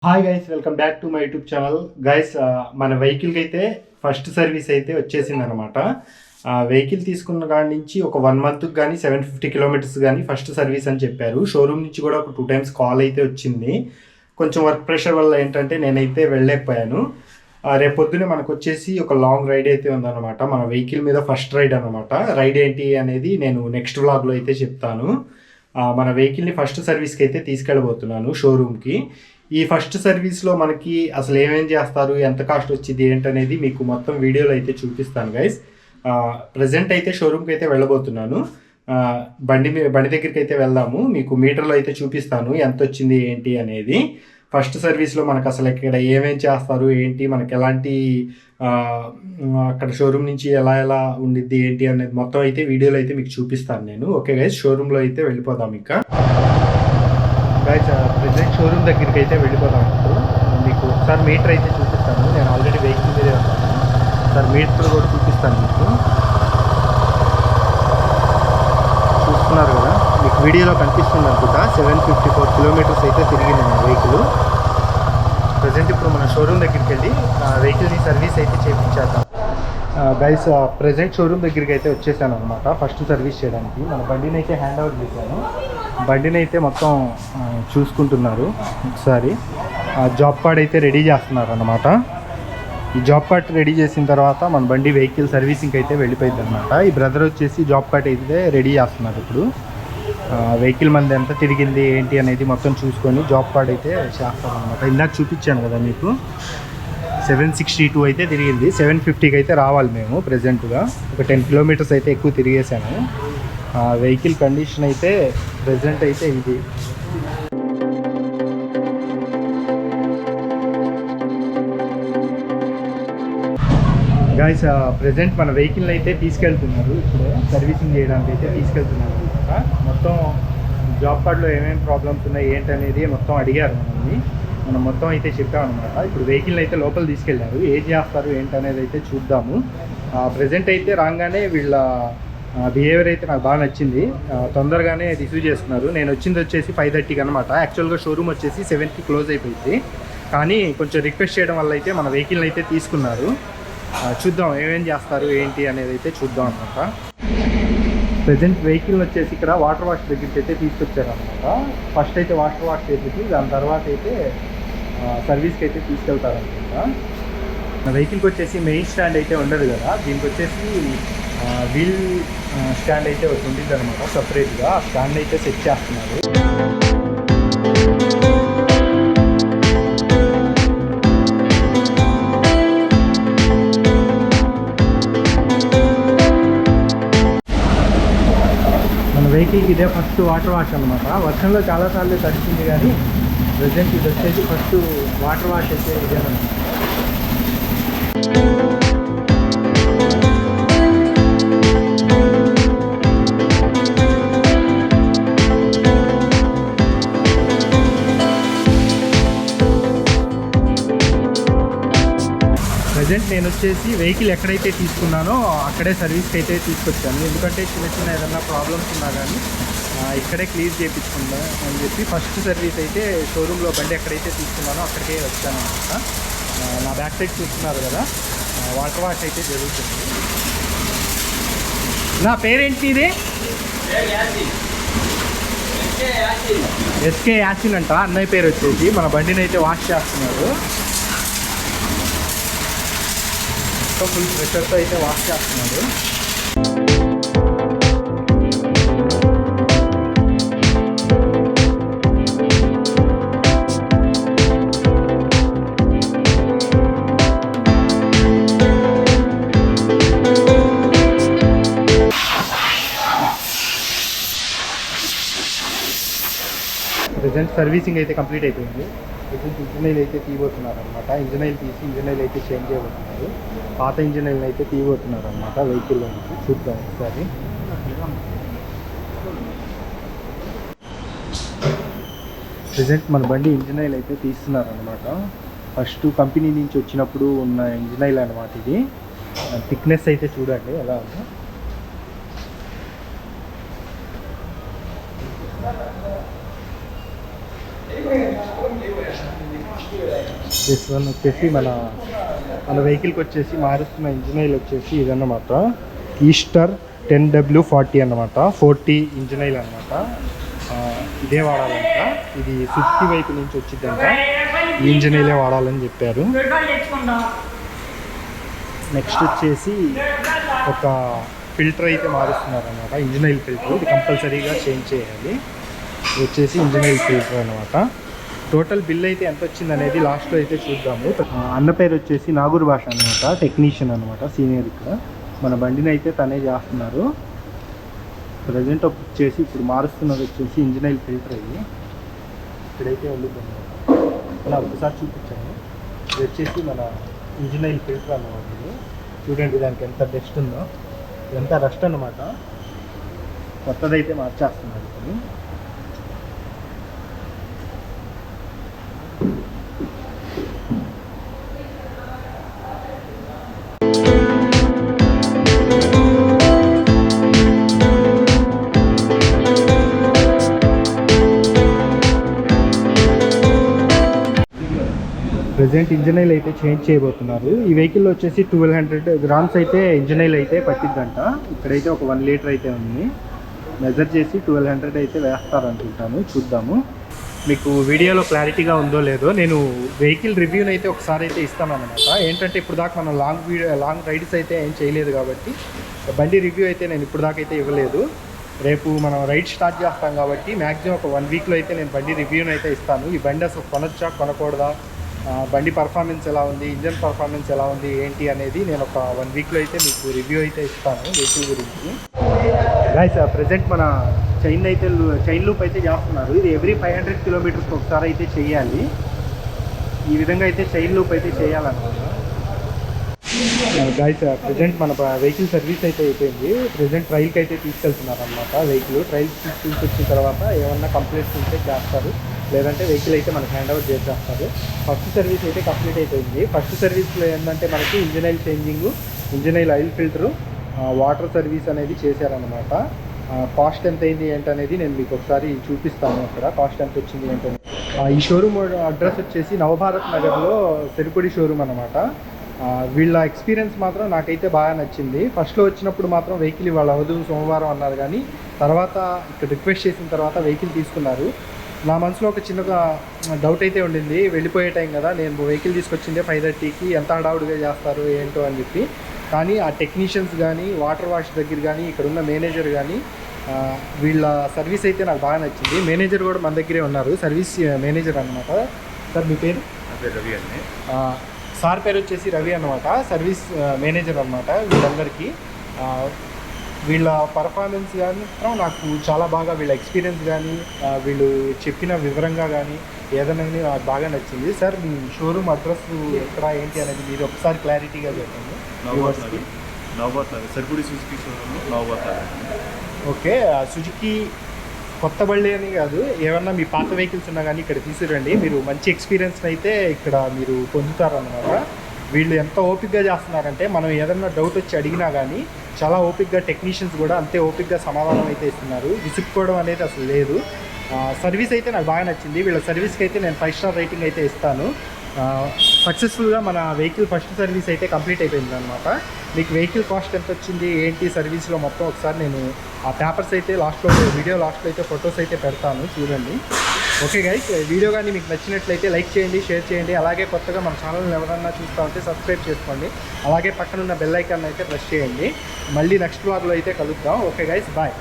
Hi guys, welcome back to my YouTube channel. Guys, మన వెహికల్కి అయితే ఫస్ట్ సర్వీస్ అయితే వచ్చేసింది అనమాట. వెహికల్ తీసుకున్న కాడి నుంచి ఒక 1 మంత్కి కానీ 750 కిలోమీటర్స్ కానీ ఫస్ట్ సర్వీస్ అని చెప్పారు. షోరూమ్ నుంచి కూడా ఒక 2 టైమ్స్ కాల్ అయితే వచ్చింది. కొంచెం వర్క్ ప్రెషర్ వల్ల ఏంటంటే నేనైతే వెళ్ళలేకపోయాను. రేపు పొద్దునే మనకు వచ్చేసి ఒక లాంగ్ రైడ్ అయితే ఉందన్నమాట. మన వెహికల్ మీద ఫస్ట్ రైడ్ అనమాట. రైడ్ ఏంటి అనేది నేను నెక్స్ట్ వ్లాగ్లో అయితే చెప్తాను. మన వెహికల్ని ఫస్ట్ సర్వీస్కి అయితే తీసుకెళ్ళబోతున్నాను షోరూమ్కి. ఈ ఫస్ట్ సర్వీస్లో మనకి అసలు ఏమేం చేస్తారు, ఎంత కాస్ట్ వచ్చింది ఏంటనేది మీకు మొత్తం వీడియోలో అయితే చూపిస్తాను గైస్. ప్రజెంట్ అయితే షోరూమ్కి అయితే వెళ్ళబోతున్నాను. బండి దగ్గరికి అయితే వెళ్దాము. మీకు మీటర్లో అయితే చూపిస్తాను ఎంత వచ్చింది ఏంటి అనేది. ఫస్ట్ సర్వీస్లో మనకు అసలు ఇక్కడ ఏమేం చేస్తారు ఏంటి, మనకి ఎలాంటి అక్కడ షోరూమ్ నుంచి ఎలా ఎలా ఉండిద్ది ఏంటి అనేది మొత్తం అయితే వీడియోలో అయితే మీకు చూపిస్తాను నేను. ఓకే గైస్, షోరూంలో అయితే వెళ్ళిపోదాం. ఇంకా గైస్, ప్రెజెంట్ షోరూమ్ దగ్గరికి అయితే వెళ్ళిపోదాం. మీకు ఒకసారి మీటర్ అయితే చూపిస్తాను. నేను ఆల్రెడీ వెహికల్ మీదే ఉన్నాను. ఒకసారి మీటర్ కూడా చూపిస్తాను మీకు. చూస్తున్నారు కదా, మీకు వీడియోలో కనిపిస్తుంది అనుకుంటా. 754 కిలోమీటర్స్ అయితే తిరిగింది మన వెహికల్. ప్రజెంట్ ఇప్పుడు మన షోరూమ్ దగ్గరికి వెళ్ళి వెహికల్ని సర్వీస్ అయితే చేయించేద్దాం. గైస్, ప్రజెంట్ షోరూమ్ దగ్గరికి అయితే వచ్చేసాను అనమాట ఫస్ట్ సర్వీస్ చేయడానికి. మన బండిని అయితే హ్యాండ్ ఓవర్ చేశాను. బండిని అయితే మొత్తం చూసుకుంటున్నారు. ఒకసారి జాబ్ కార్డ్ అయితే రెడీ చేస్తున్నారు అనమాట. ఈ జాబ్ కార్డ్ రెడీ చేసిన తర్వాత మన బండి వెహికల్ సర్వీసింగ్ అయితే వెళ్ళిపోయింది అనమాట. ఈ బ్రదర్ వచ్చేసి జాబ్ కార్డ్ అయితే రెడీ చేస్తున్నారు. ఇప్పుడు వెహికల్ మంది ఎంత తిరిగింది ఏంటి అనేది మొత్తం చూసుకొని జాబ్ కార్డ్ అయితే చేస్తారనమాట. ఇందాక చూపించాను కదా మీకు, 762 అయితే తిరిగింది. 750కి అయితే రావాలి మేము. ప్రజెంట్గా ఒక 10 కిలోమీటర్స్ అయితే ఎక్కువ తిరిగేసాను. వెహికల్ కండిషన్ అయితే ప్రెజెంట్ అయితే ఇది. గాయస్, ప్రెజెంట్ మన వెహికల్ని అయితే తీసుకెళ్తున్నారు. ఇప్పుడే సర్వీసింగ్ చేయడానికి అయితే తీసుకెళ్తున్నారు అనమాట. మొత్తం జాబ్ కార్డ్లో ఏమేమి ప్రాబ్లమ్స్ ఉన్నాయి ఏంటనేది మొత్తం అడిగారు మనల్ని. మనం మొత్తం అయితే చెప్పామన్నమాట. ఇప్పుడు వెహికల్ని అయితే లోపల తీసుకెళ్ళారు. ఏం చేస్తారు ఏంటనేది అయితే చూద్దాము. ప్రెజెంట్ అయితే రాగానే వీళ్ళ బిహేవియర్ అయితే నాకు బాగా నచ్చింది. తొందరగానే రిసీవ్ చేస్తున్నారు. నేను వచ్చింది వచ్చేసి 5:30కి అనమాట. యాక్చువల్గా షోరూమ్ వచ్చేసి 7కి క్లోజ్ అయిపోయింది. కానీ కొంచెం రిక్వెస్ట్ చేయడం వల్ల అయితే మన వెహికల్ని అయితే తీసుకున్నారు. చూద్దాం ఏమేం చేస్తారు ఏంటి అనేది అయితే చూద్దాం అనమాట. ప్రజెంట్ వెహికల్ వచ్చేసి ఇక్కడ వాటర్ వాష్ దగ్గరికి అయితే తీసుకొచ్చారనమాట. ఫస్ట్ అయితే వాటర్ వాష్ చేసేసి దాని తర్వాత అయితే సర్వీస్కి అయితే తీసుకెళ్తారనమాట. వెహికల్కి వచ్చేసి మెయిన్ స్టాండ్ అయితే ఉండదు కదా, దీనికి వచ్చేసి వీల్ స్టాండ్ అయితే ఒకటి ఉంటుంది అనమాట సపరేట్గా. ఆ స్టాండ్ అయితే సెట్ చేస్తున్నారు. మన వెహికల్కి ఇదే ఫస్ట్ వాటర్ వాష్ అనమాట. వర్షంలో చాలాసార్లు తడిచింది కానీ ప్రజెంట్ ఇది వచ్చేసి ఫస్ట్ వాటర్ వాష్ అయితే ఇదేనమాట. ప్రజెంట్ నేను వచ్చేసి వెహికల్ ఎక్కడైతే తీసుకున్నానో అక్కడే సర్వీస్కి అయితే తీసుకొచ్చాను. ఎందుకంటే చిన్న చిన్న ఏదన్నా ప్రాబ్లమ్స్ ఉన్నా కానీ ఇక్కడే క్లియర్ చేయించుకుందాం అని చెప్పి ఫస్ట్ సర్వీస్ అయితే షోరూంలో బండి ఎక్కడైతే తీసుకున్నానో అక్కడికే వచ్చాను అనమాట. నా బ్యాక్ సైడ్ చూస్తున్నారు కదా, వాటర్ వాష్ అయితే జరుగుతుంది. నా పేరేంటి ఇది? ఎస్కే యాసిన్ అంట అన్నయ్య పేరు వచ్చేసి. మన బండిని అయితే వాష్ చేస్తున్నారు. ఫుల్ ప్రెషర్తో అయితే వాష్ చేస్తున్నారు. ప్రెజెంట్ సర్వీసింగ్ అయితే కంప్లీట్ అయిపోయింది. ప్రెజెంట్ ఇంజిన్ ఆయిల్ అయితే తీయబోతున్నారు అనమాట. ఇంజిన్ ఆయిల్ తీసి ఇంజిన్ ఆయిల్ అయితే చేంజ్ చేయబోతున్నారు. పాత ఇంజిన్ ఆయిల్ అయితే తీయబోతున్నారు అనమాట వెహికల్లో నుంచి. చూద్దాం ఒకసారి. ప్రెజెంట్ మన బండి ఇంజిన్ ఆయిల్ అయితే తీస్తున్నారు అనమాట. ఫస్ట్ కంపెనీ నుంచి వచ్చినప్పుడు ఉన్న ఇంజిన్ ఆయిల్ అనమాట ఇది. థిక్నెస్ అయితే చూడండి ఎలా ఉందో. దిస్ వన్ వచ్చేసి మన వెహికల్కి వచ్చేసి మారుస్తున్న ఇంజిన్ ఆయిల్ వచ్చేసి ఇదన్నమాట, ఈస్టర్ 10W40 అన్నమాట, 40 ఇంజిన్ ఆయిల్ అనమాట. ఇదే వాడాలంట, ఇది సుజుకి వైపు నుంచి వచ్చిందంట, ఈ ఇంజిన్ ఆయిలే వాడాలని చెప్పారు. నెక్స్ట్ వచ్చేసి ఒక ఫిల్టర్ అయితే మారుస్తున్నారు అనమాట, ఇంజిన్ ఆయిల్ ఫిల్టర్. ఇది కంపల్సరీగా చేంజ్ చేయాలి. ఇది వచ్చేసి ఇంజిన్ ఆయిల్ ఫిల్టర్ అనమాట. టోటల్ బిల్ అయితే ఎంత వచ్చింది అనేది లాస్ట్లో అయితే చూద్దాము. అన్న పేరు వచ్చేసి నాగూర్ భాష అనమాట, టెక్నీషియన్ అనమాట, సీనియర్. ఇక్కడ మన బండిని అయితే తనే చేస్తున్నారు. ప్రజెంట్ వచ్చేసి ఇప్పుడు మారుస్తున్నది వచ్చేసి ఇంజిన్ ఆయిల్ ఫిల్టర్. ఇది ఇక్కడైతే వెళ్ళింది అనమాట, అలా ఒకసారి చూపించాను. ఇది వచ్చేసి మన ఇంజిన్ ఆయిల్ ఫిల్టర్ అన్నమాట. ఇది చూడండి, దానికి ఎంత డస్ట్ ఉందో, ఎంత రస్ట్ అన్నమాట. కొత్తదైతే మార్చేస్తున్నారు ఇప్పుడు. ప్రజెంట్ ఇంజిన్ ఆయిల్ అయితే చేంజ్ చేయబోతున్నారు. ఈ వెహికల్లో వచ్చేసి 1200 గ్రామ్స్ అయితే ఇంజిన్ ఆయిల్ అయితే పట్టిద్దంట. ఇక్కడైతే ఒక 1 లీటర్ అయితే ఉంది. మెజర్ చేసి 1200 అయితే వేస్తారనుకుంటాను, చూద్దాము. మీకు వీడియోలో క్లారిటీగా ఉందో లేదో, నేను వెహికల్ రివ్యూని అయితే ఒకసారి అయితే ఇస్తాను అనమాట. ఏంటంటే ఇప్పుడు దాకా మనం లాంగ్ రైడ్స్ అయితే ఏం చేయలేదు కాబట్టి బండి రివ్యూ అయితే నేను ఇప్పుడు దాకా అయితే ఇవ్వలేదు. రేపు మనం రైడ్ స్టార్ట్ చేస్తాం కాబట్టి మ్యాక్సిమం ఒక 1 వీక్లో అయితే నేను బండి రివ్యూని అయితే ఇస్తాను. ఈ బండి అసలు కొనొచ్చా కొనకూడదా, బండి పర్ఫార్మెన్స్ ఎలా ఉంది, ఇంజన్ పర్ఫార్మెన్స్ ఎలా ఉంది ఏంటి అనేది నేను ఒక 1 వీక్లో అయితే మీకు రివ్యూ అయితే ఇస్తాను వెహికల్ గురించి. గైస్ ప్రజెంట్ మన చైన్ లూప్ అయితే చేస్తున్నారు. ఇది ఎవ్రీ 500 కిలోమీటర్స్కి ఒకసారి అయితే చేయాలి. ఈ విధంగా అయితే చైన్ లూప్ అయితే చేయాలన్నమాట. గైస్ ప్రజెంట్ మన వెహికల్ సర్వీస్ అయితే అయిపోయింది. ప్రజెంట్ ట్రైల్కి అయితే తీసుకెళ్తున్నారు అనమాట. ట్రైల్ తీసుకొచ్చిన తర్వాత ఏమన్నా కంప్లైంట్స్ ఉంటే చేస్తారు, లేదంటే వెహికల్ అయితే మనకి హ్యాండ్ ఓవర్ చేసేస్తారు. ఫస్ట్ సర్వీస్ అయితే కంప్లీట్ అయిపోయింది. ఫస్ట్ సర్వీస్లో ఏంటంటే మనకి engine oil changing, engine oil filter, water service అనేది చేశారనమాట. కాస్ట్ ఎంత అయింది ఏంటనేది నేను మీకు ఒకసారి చూపిస్తాను. అక్కడ కాస్ట్ ఎంత వచ్చింది ఏంటనేది. ఈ షోరూమ్ అడ్రస్ వచ్చేసి నవభారత్ నగర్లో సెరుకుడి షోరూమ్ అనమాట. వీళ్ళ ఎక్స్పీరియన్స్ మాత్రం నాకైతే బాగా నచ్చింది. ఫస్ట్లో వచ్చినప్పుడు మాత్రం వెహికల్ ఇవాళ అవదు సోమవారం అన్నారు, కానీ తర్వాత ఇక్కడ రిక్వెస్ట్ చేసిన తర్వాత వెహికల్ తీసుకున్నారు. నా మనసులో ఒక చిన్నగా డౌట్ అయితే ఉండింది, వెళ్ళిపోయే టైం కదా, నేను వెహికల్ తీసుకొచ్చిందే 5:30కి, ఎంత హడావుడిగా చేస్తారు ఏంటో అని చెప్పి. కానీ ఆ టెక్నీషియన్స్ కానీ, వాటర్ వాష్ దగ్గర కానీ, ఇక్కడ ఉన్న మేనేజర్ కానీ, వీళ్ళ సర్వీస్ అయితే నాకు బాగా నచ్చింది. మేనేజర్ కూడా మన దగ్గరే ఉన్నారు, సర్వీస్ మేనేజర్ అనమాట. సార్ మీ పేరు? రవి అండి. సార్ పేరు వచ్చేసి రవి అనమాట, సర్వీస్ మేనేజర్ అనమాట వీళ్ళందరికీ. వీళ్ళ పర్ఫార్మెన్స్ కానీ నాకు చాలా బాగా, వీళ్ళ ఎక్స్పీరియన్స్ కానీ, వీళ్ళు చెప్పిన వివరంగా కానీ ఏదైనా నాకు బాగా నచ్చింది. సార్ మీ షోరూమ్ అడ్రస్ ఎక్కడ ఏంటి అనేది మీరు ఒకసారి క్లారిటీగా చెప్పండి. నవభారత్ నగర్ సెరుకుడి Suzuki showroom, Navabharat Nagar. Okay, Suzuki కొత్త బళ్ళే అని కాదు, ఏమన్నా మీ పాత వెహికల్స్ ఉన్నా కానీ ఇక్కడ తీసుకురండి. మీరు మంచి ఎక్స్పీరియన్స్ అయితే ఇక్కడ మీరు పొందుతారన్నమాట. వీళ్ళు ఎంత ఓపిక్గా చేస్తున్నారంటే మనం ఏదన్నా డౌట్ వచ్చి అడిగినా కానీ చాలా ఓపిక్గా, టెక్నీషియన్స్ కూడా అంతే ఓపిక్గా సమాధానం అయితే ఇస్తున్నారు. విసుక్కోవడం అనేది అసలు లేదు. సర్వీస్ అయితే నాకు బాగా నచ్చింది. వీళ్ళ సర్వీస్కి అయితే నేను 5 స్టార్ రేటింగ్ అయితే ఇస్తాను. సక్సెస్ఫుల్గా మన వెహికల్ ఫస్ట్ సర్వీస్ అయితే కంప్లీట్ అయిపోయింది అనమాట. మీకు వెహికల్ కాస్ట్ ఎంత వచ్చింది ఏంటి సర్వీస్లో మొత్తం ఒకసారి నేను ఆ పేపర్స్ అయితే వీడియో లాస్ట్లో అయితే ఫొటోస్ అయితే పెడతాను, చూడండి. ఓకే గైస్, వీడియో కానీ మీకు నచ్చినట్లయితే లైక్ చేయండి, షేర్ చేయండి. అలాగే కొత్తగా మన ఛానల్ని ఎవరన్నా చూస్తూ ఉంటే సబ్స్క్రైబ్ చేసుకోండి. అలాగే పక్కన ఉన్న బెల్ ఐకాన్ అయితే ప్రెస్ చేయండి. మళ్ళీ నెక్స్ట్ వ్లాగ్లో అయితే కలుద్దాం. Okay guys, bye.